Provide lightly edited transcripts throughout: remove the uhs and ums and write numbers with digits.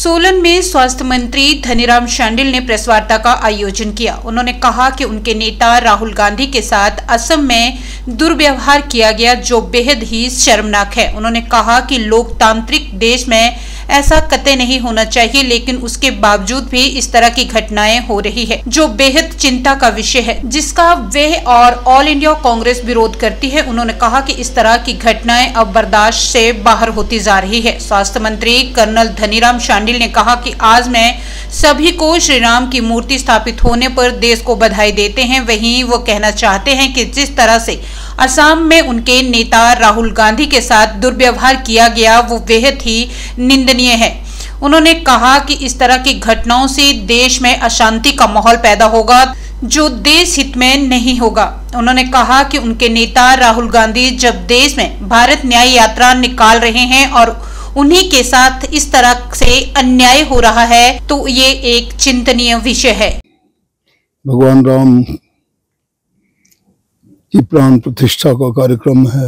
सोलन में स्वास्थ्य मंत्री धनीराम शांडिल ने प्रेस वार्ता का आयोजन किया। उन्होंने कहा कि उनके नेता राहुल गांधी के साथ असम में दुर्व्यवहार किया गया, जो बेहद ही शर्मनाक है। उन्होंने कहा कि लोकतांत्रिक देश में ऐसा कतई नहीं होना चाहिए, लेकिन उसके बावजूद भी इस तरह की घटनाएं हो रही है, जो बेहद चिंता का विषय है, जिसका वे और ऑल इंडिया कांग्रेस विरोध करती है। उन्होंने कहा कि इस तरह की घटनाएं अब बर्दाश्त से बाहर होती जा रही है। स्वास्थ्य मंत्री कर्नल धनीराम शांडिल ने कहा कि आज मैं सभी को श्री राम की मूर्ति स्थापित होने पर देश को बधाई देते हैं। वहीं वो कहना चाहते हैं कि जिस तरह से असम में उनके नेता राहुल गांधी के साथ दुर्व्यवहार किया गया, वो बेहद ही निंदनीय है। उन्होंने कहा कि इस तरह की घटनाओं से देश में अशांति का माहौल पैदा होगा, जो देश हित में नहीं होगा। उन्होंने कहा कि उनके नेता राहुल गांधी जब देश में भारत न्याय यात्रा निकाल रहे हैं और उन्हीं के साथ इस तरह से अन्याय हो रहा है, तो ये एक चिंतनीय विषय है। भगवान राम की प्राण प्रतिष्ठा का कार्यक्रम है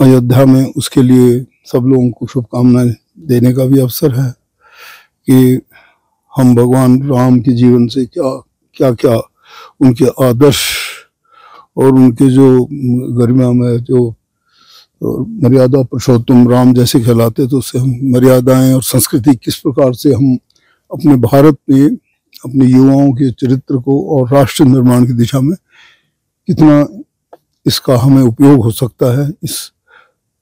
अयोध्या में, उसके लिए सब लोगों को शुभकामनाएं देने का भी अवसर है कि हम भगवान राम के जीवन से क्या क्या उनके आदर्श और उनके जो गरिमा में जो मर्यादा पुरुषोत्तम राम जैसे कहलाते, तो उससे हम मर्यादाएं और संस्कृति किस प्रकार से हम अपने भारत में अपने युवाओं के चरित्र को और राष्ट्र निर्माण की दिशा में कितना इसका हमें उपयोग हो सकता है,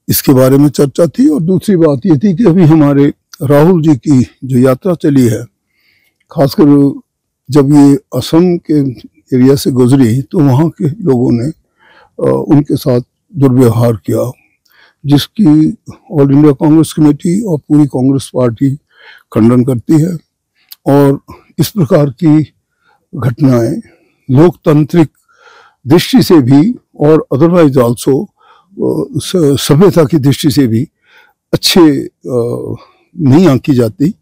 इसके बारे में चर्चा थी। और दूसरी बात ये थी कि अभी हमारे राहुल जी की जो यात्रा चली है, खासकर जब ये असम के एरिया से गुजरी, तो वहाँ के लोगों ने उनके साथ दुर्व्यवहार किया, जिसकी ऑल इंडिया कांग्रेस कमेटी और पूरी कांग्रेस पार्टी खंडन करती है। और इस प्रकार की घटनाएं लोकतांत्रिक दृष्टि से भी और अदरवाइज आल्सो सभ्यता की दृष्टि से भी अच्छे नहीं आंकी जाती।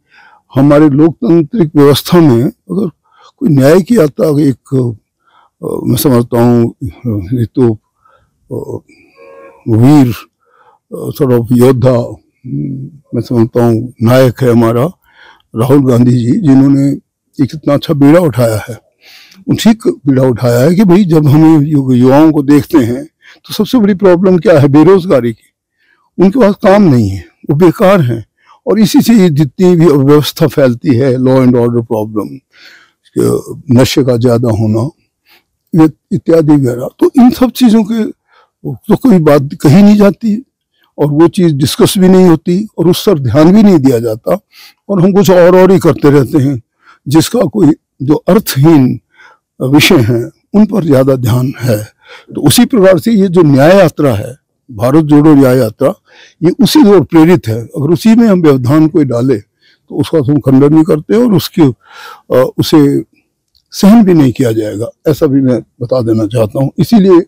हमारे लोकतांत्रिक व्यवस्था में अगर कोई न्याय की यात्रा एक मैं समझता हूँ एक तो वीर सॉर्ट ऑफ योद्धा मैं समझता हूँ नायक है हमारा राहुल गांधी जी, जिन्होंने एक इतना अच्छा बीड़ा उठाया है। ठीक बीड़ा उठाया है कि भाई जब हमें युवाओं को देखते हैं तो सबसे बड़ी प्रॉब्लम क्या है, बेरोजगारी की। उनके पास काम नहीं है, वो बेकार हैं, और इसी से ये जितनी भी अव्यवस्था फैलती है, लॉ एंड ऑर्डर प्रॉब्लम, नशे का ज्यादा होना इत्यादि वगैरह, तो इन सब चीजों के तो कोई बात कही नहीं जाती और वो चीज डिस्कस भी नहीं होती और उस पर ध्यान भी नहीं दिया जाता, और हम कुछ और ही करते रहते हैं, जिसका कोई जो अर्थहीन विषय हैं उन पर ज्यादा ध्यान है। तो उसी प्रकार से ये जो न्याय यात्रा है, भारत जोड़ो न्याय यात्रा, ये उसी ओर प्रेरित है। अगर उसी में हम व्यवधान कोई डाले तो उसका हम खंडन नहीं करते और उसे सहन भी नहीं किया जाएगा, ऐसा भी मैं बता देना चाहता हूँ। इसीलिए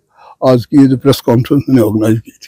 आज की ये जो प्रेस कॉन्फ्रेंस मैंने ऑर्गेनाइज की थी।